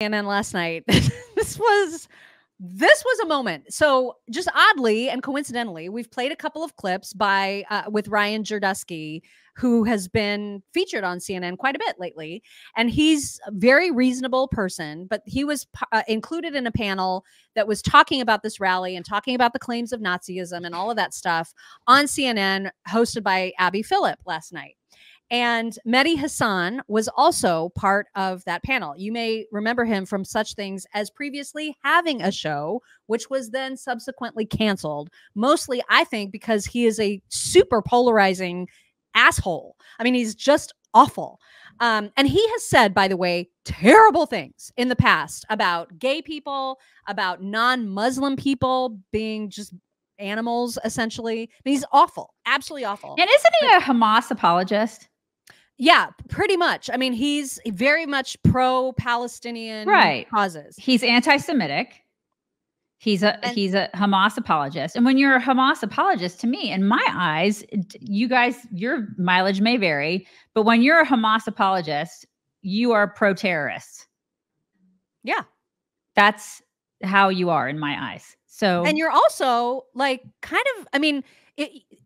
CNN last night. This was a moment. So just oddly and coincidentally, we've played a couple of clips with Ryan Girdusky, who has been featured on CNN quite a bit lately. And he's a very reasonable person, but he was included in a panel that was talking about this rally and talking about the claims of Nazism and all of that stuff on CNN, hosted by Abby Phillip last night. And Mehdi Hasan was also part of that panel. You may remember him from such things as previously having a show, which was then subsequently canceled. Mostly, I think, because he is a super polarizing asshole. I mean, he's just awful. And he has said, by the way, terrible things in the past about gay people, about non-Muslim people being just animals, essentially. I mean, he's awful, absolutely awful. And isn't he a Hamas apologist? Yeah, pretty much. I mean, he's very much pro-Palestinian causes. He's anti-Semitic. He's a Hamas apologist. And when you're a Hamas apologist, to me, in my eyes, you guys, your mileage may vary, but when you're a Hamas apologist, you are pro-terrorist. Yeah. That's how you are in my eyes. So, and you're also like kind of, I mean,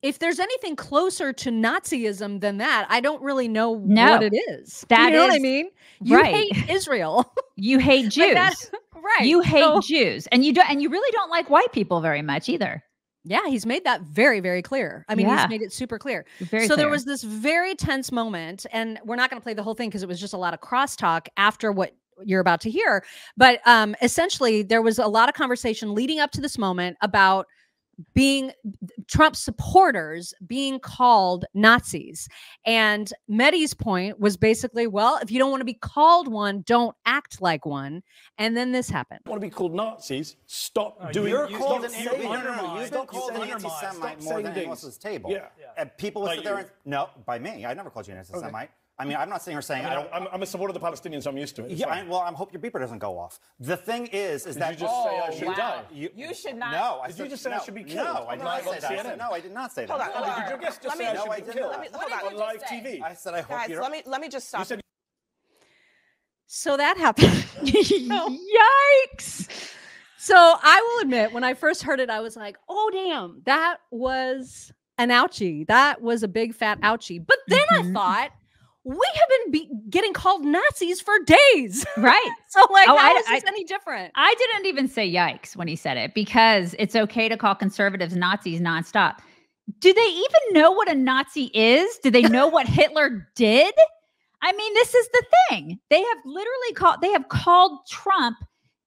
if there's anything closer to Nazism than that, I don't really know what it is. You know what I mean? You hate Israel. You hate Jews. Right. You hate Jews. And you really don't like white people very much either. Yeah, he's made that very, very clear. I mean, he's made it super clear. There was this very tense moment, and we're not going to play the whole thing because it was just a lot of crosstalk after what you're about to hear. But essentially, there was a lot of conversation leading up to this moment about Trump supporters being called Nazis. And Mehdi's point was basically, well, if you don't want to be called one, don't act like one. And then this happened. Want to be called Nazis? Stop doing. You're called an anti-Semite. You've been called an anti-Semite more than anyone else at this table. Yeah. And people would sit there and no, by me. I never called you an anti-Semite. Okay. I mean, I'm not sitting here saying I'm a supporter of the Palestinians. I'm used to it. Yeah, I hope your beeper doesn't go off. The thing is that you just say I should die. You should not. No, did you just say I should be killed? No, I did not say that. No, I did not say that. Hold on. Did your guest just say I should be killed on live TV? I said I hope you don't. Let me just stop. So that happened. Yikes. So I will admit, when I first heard it, I was like, oh, damn, that was an ouchie. That was a big fat ouchie. But then I thought, we have been getting called Nazis for days. Right. So like, how is this any different? I didn't even say yikes when he said it, because it's okay to call conservatives Nazis nonstop. Do they even know what a Nazi is? Do they know what Hitler did? I mean, this is the thing. They have called Trump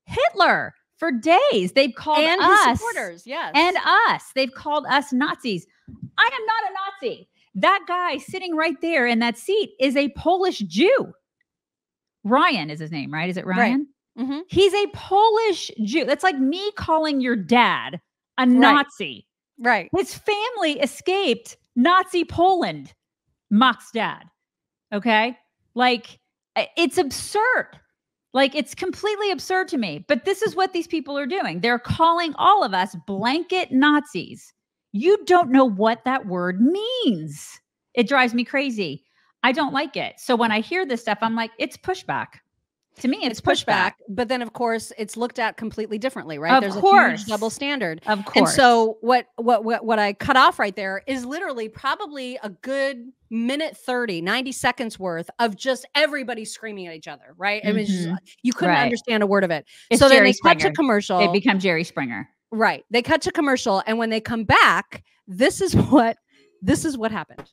Hitler for days. They've called us his supporters, yes. And us. They've called us Nazis. I am not a Nazi. That guy sitting right there in that seat is a Polish Jew. Ryan is his name, right? Is it Ryan? Right. Mm-hmm. He's a Polish Jew. That's like me calling your dad a Nazi. Right. His family escaped Nazi Poland. Mock's dad. Okay? Like, it's absurd. Like, it's completely absurd to me. But this is what these people are doing. They're calling all of us blanket Nazis. You don't know what that word means. It drives me crazy. I don't like it. So when I hear this stuff, I'm like, it's pushback. To me, it's pushback. But then, of course, it's looked at completely differently, right? There's a huge double standard. Of course. And so what I cut off right there is literally probably a good minute 30, 90 seconds worth of just everybody screaming at each other, right? I mean, just, you couldn't understand a word of it. It's so Jerry then they cut to commercial. They become Jerry Springer. Right. They cut to commercial. And when they come back, this is what happened.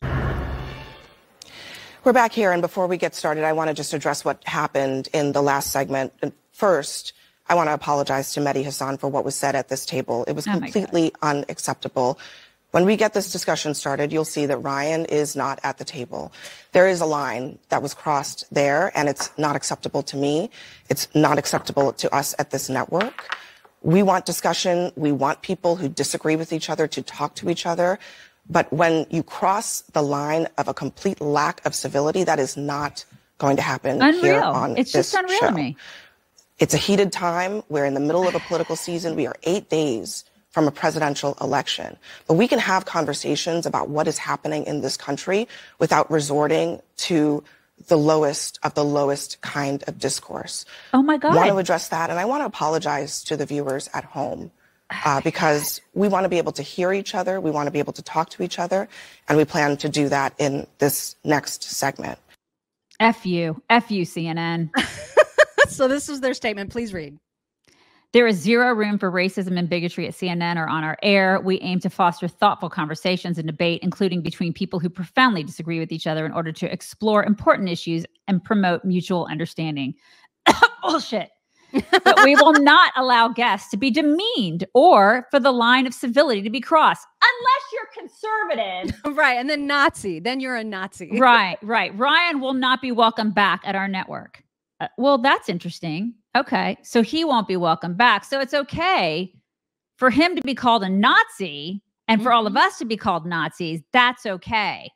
We're back here, and before we get started, I want to just address what happened in the last segment. And first, I want to apologize to Mehdi Hasan for what was said at this table. It was completely unacceptable. When we get this discussion started, you'll see that Ryan is not at the table. There is a line that was crossed there, and it's not acceptable to me. It's not acceptable to us at this network. We want discussion. We want people who disagree with each other to talk to each other. But when you cross the line of a complete lack of civility, that is not going to happen here on this show. It's just unreal to me. It's a heated time. We're in the middle of a political season. We are 8 days from a presidential election. But we can have conversations about what is happening in this country without resorting to the lowest of the lowest kind of discourse. Oh my God. I want to address that. And I want to apologize to the viewers at home because we want to be able to hear each other. We want to be able to talk to each other. And we plan to do that in this next segment. F you, CNN. So this is their statement. Please read. There is zero room for racism and bigotry at CNN or on our air. We aim to foster thoughtful conversations and debate, including between people who profoundly disagree with each other in order to explore important issues and promote mutual understanding. Bullshit. But we will not allow guests to be demeaned or for the line of civility to be crossed, unless you're conservative. Right. And then Nazi. Then you're a Nazi. Right. Ryan will not be welcome back at our network. Well, that's interesting. Okay. So he won't be welcome back. So it's okay for him to be called a Nazi and for all of us to be called Nazis. That's okay.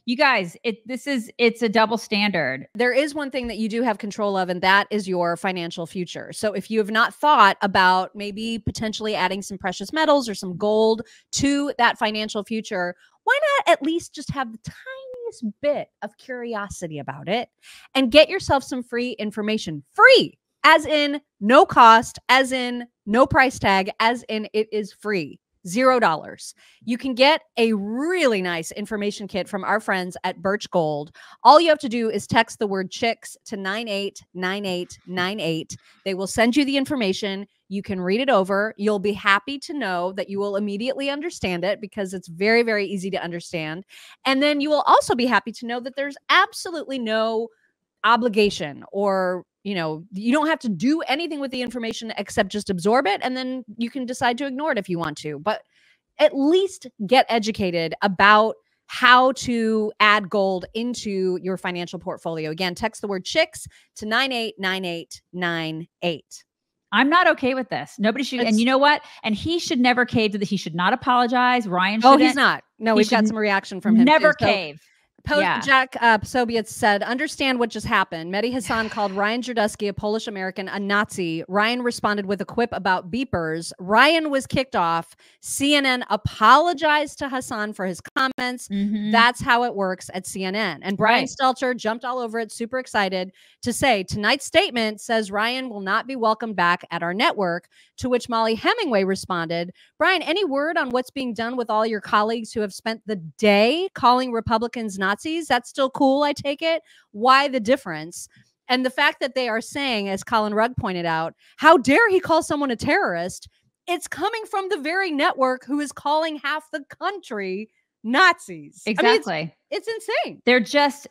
You guys, it's a double standard. There is one thing that you do have control of, and that is your financial future. So if you have not thought about maybe potentially adding some precious metals or some gold to that financial future, why not at least just have the tiniest bit of curiosity about it and get yourself some free information? Free, as in no cost, as in no price tag, as in it is free. $0. You can get a really nice information kit from our friends at Birch Gold. All you have to do is text the word chicks to 989898. They will send you the information. You can read it over. You'll be happy to know that you will immediately understand it because it's very, very easy to understand. And then you will also be happy to know that there's absolutely no obligation or you don't have to do anything with the information except just absorb it. And then you can decide to ignore it if you want to, but at least get educated about how to add gold into your financial portfolio. Again, text the word chicks to 989898. I'm not okay with this. Nobody should. And you know what? And he should never cave to the, he should not apologize. Ryan should. Oh, he's not. No, we've got some reaction from him. Never cave. Jack Sobiec said, understand what just happened. Mehdi Hassan called Ryan Girdusky, a Polish American, a Nazi. Ryan responded with a quip about beepers. Ryan was kicked off. CNN apologized to Hassan for his comments. That's how it works at CNN. And Brian Stelter jumped all over it, super excited to say, tonight's statement says Ryan will not be welcomed back at our network, to which Molly Hemingway responded, Brian, any word on what's being done with all your colleagues who have spent the day calling Republicans Nazis? That's still cool, I take it. Why the difference? And the fact that they are saying, as Colin Rugg pointed out, how dare he call someone a terrorist? It's coming from the very network who is calling half the country Nazis. Exactly. I mean, it's insane. They're just,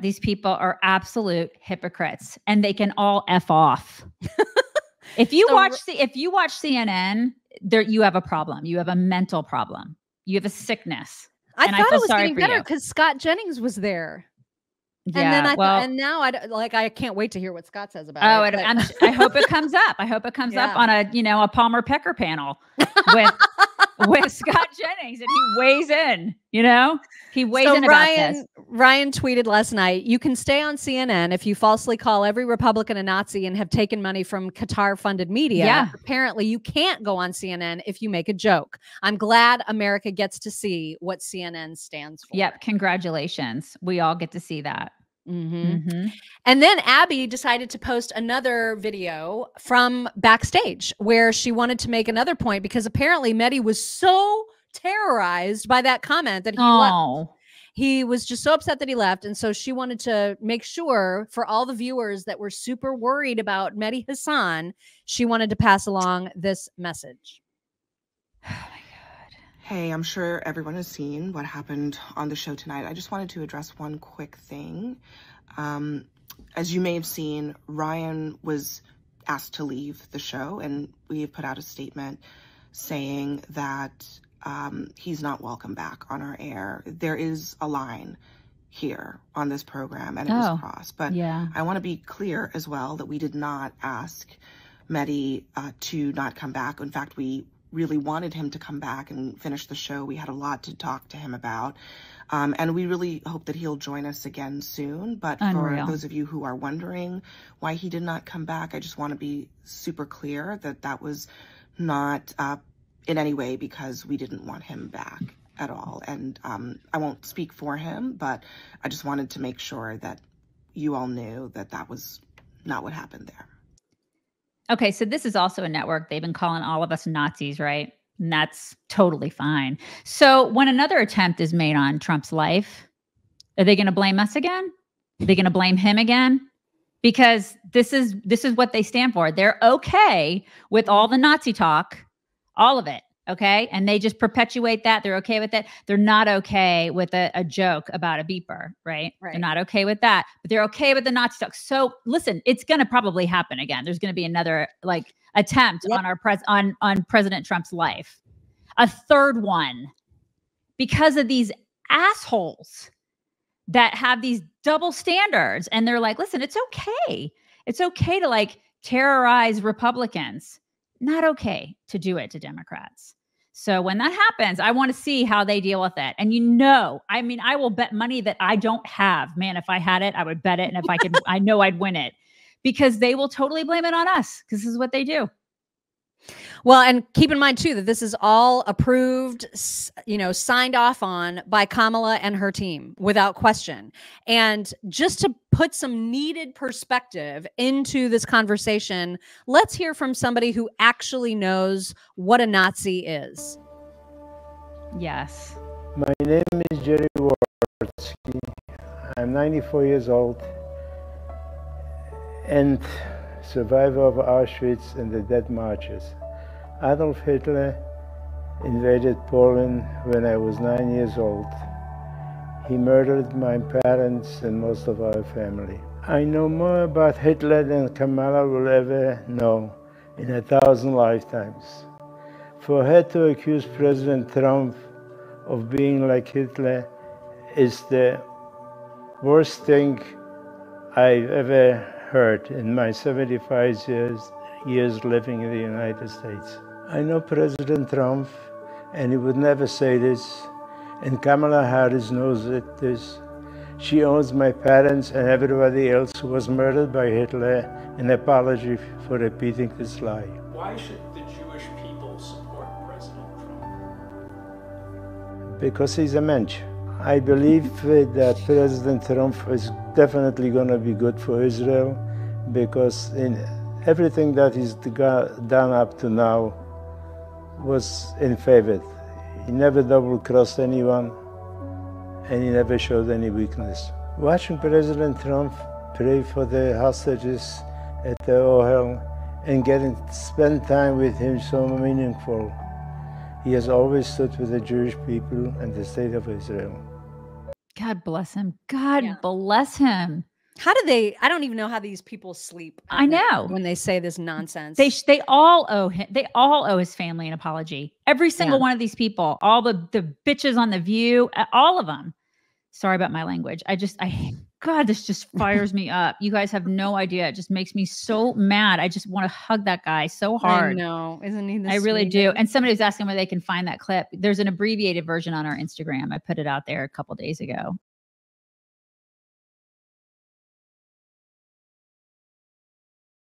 these people are absolute hypocrites and they can all F off. If you watch CNN, you have a problem. You have a mental problem. You have a sickness. I thought it was getting better because Scott Jennings was there. Yeah, and then I can't wait to hear what Scott says about it. I hope it comes up. I hope it comes up on a Palmer Pecker panel with Scott Jennings, and he weighs in. He weighs in about this. Ryan tweeted last night, you can stay on CNN if you falsely call every Republican a Nazi and have taken money from Qatar-funded media. Yeah. Apparently, you can't go on CNN if you make a joke. I'm glad America gets to see what CNN stands for. Yep. Congratulations. We all get to see that. And then Abby decided to post another video from backstage where she wanted to make another point because apparently Mehdi was so terrorized by that comment that he left. He was just so upset that he left. And so she wanted to make sure for all the viewers that were super worried about Mehdi Hassan, she wanted to pass along this message. Oh my God. Hey, I'm sure everyone has seen what happened on the show tonight. I just wanted to address one quick thing. As you may have seen, Ryan was asked to leave the show, and we have put out a statement saying that he's not welcome back on our air. There is a line here on this program, and it was crossed. But I want to be clear as well that we did not ask Mehdi to not come back. In fact, we really wanted him to come back and finish the show. We had a lot to talk to him about. And we really hope that he'll join us again soon. But for those of you who are wondering why he did not come back, I just want to be super clear that that was not in any way because we didn't want him back. at all. And I won't speak for him, but I just wanted to make sure that you all knew that that was not what happened there. Okay, so this is also a network. They've been calling all of us Nazis, right? And that's totally fine. So when another attempt is made on Trump's life, are they going to blame us again? Are they going to blame him again? Because this is what they stand for. They're okay with all the Nazi talk, all of it. Okay. And they just perpetuate that. They're okay with that. They're not okay with a joke about a beeper, right? They're not okay with that, but they're okay with the Nazi talk. So listen, it's going to probably happen again. There's going to be another like attempt on our on President Trump's life, a third one, because of these assholes that have these double standards. And they're like, listen, it's okay. It's okay to like terrorize Republicans. Not okay to do it to Democrats. So when that happens, I want to see how they deal with it. And I mean, I will bet money that I don't have. Man, if I had it, I would bet it. And if I could, I know I'd win it, because they will totally blame it on us, because this is what they do. Well, and keep in mind too that this is all approved, signed off on by Kamala and her team without question. And just to put some needed perspective into this conversation, let's hear from somebody who actually knows what a Nazi is. Yes. My name is Girdusky. I'm 94 years old and survivor of Auschwitz and the Death Marches. Adolf Hitler invaded Poland when I was 9 years old. He murdered my parents and most of our family. I know more about Hitler than Kamala will ever know in 1,000 lifetimes. For her to accuse President Trump of being like Hitler is the worst thing I've ever heard in my 75 years living in the United States. I know President Trump, and he would never say this, and Kamala Harris knows this. She owes my parents and everybody else who was murdered by Hitler an apology for repeating this lie. Why should the Jewish people support President Trump? Because he's a mensch. I believe that President Trump is definitely going to be good for Israel, because in everything that he's done up to now was in favor. He never double-crossed anyone, and he never showed any weakness. Watching President Trump pray for the hostages at the Ohel and spend time with him so meaningful. He has always stood with the Jewish people and the state of Israel. God bless him. God bless him. How do they? I don't even know how these people sleep. I know when they say this nonsense. They all owe him. They all owe his family an apology. Every single one of these people, all the bitches on The View, all of them. Sorry about my language. God, this just fires me up. You guys have no idea. It just makes me so mad. I just want to hug that guy so hard. I know. Isn't he? I really do. And somebody was asking where they can find that clip. There's an abbreviated version on our Instagram. I put it out there a couple days ago.